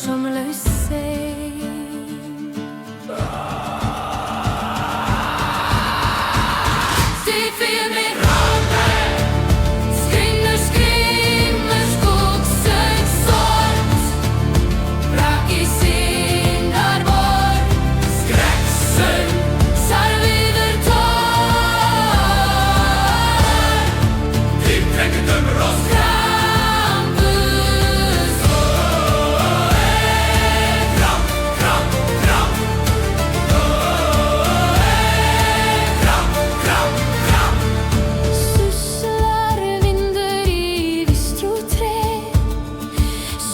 grunsamlaus sein. Stig fyrir mig Skrimmer, skrimmer, skogssöng sorgt. Brak i syndarborg. Skräcksöng, sarvider tår. Dimträcket dömer oss. Krampus. Kramp, kramp, kramp. Kramp, kramp, kramp. Susslar vinder i vistro träd.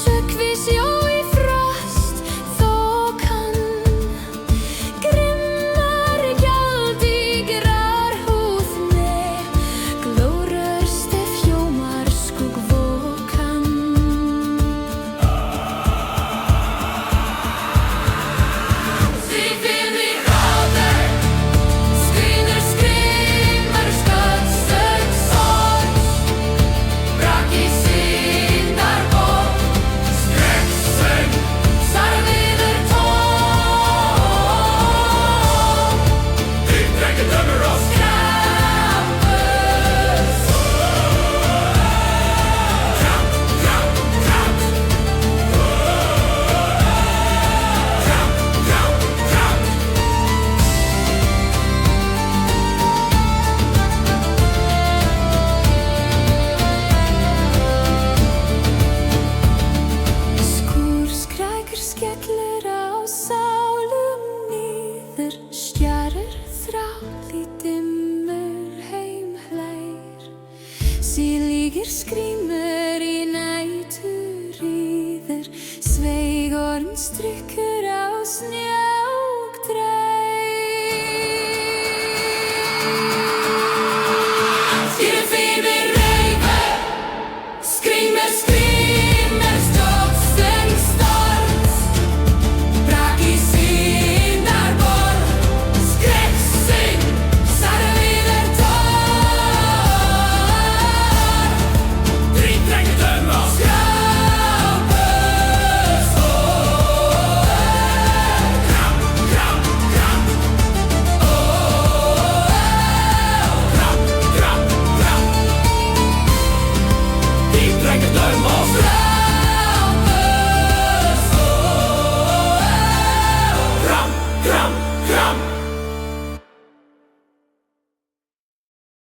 Sökvis jag i frost då kan. Grimmar galdigrar hos mig. Glórörste fjómar skugvåkan. Stig fyrir mig rader. Skrinner, skrimmer, skottsög sorg. Brak i syndarborg. Skräcksöng, sarvider tår. Dimträcket dömer oss. Krampus. Kramp, kramp, kramp. Kramp, kramp, kramp. Skúr skrækir skellir á sálum niður. Stjarir þrátt í dimmur heimhleir. Sílíkir skrímur í nætur ríður. Sveigorm strik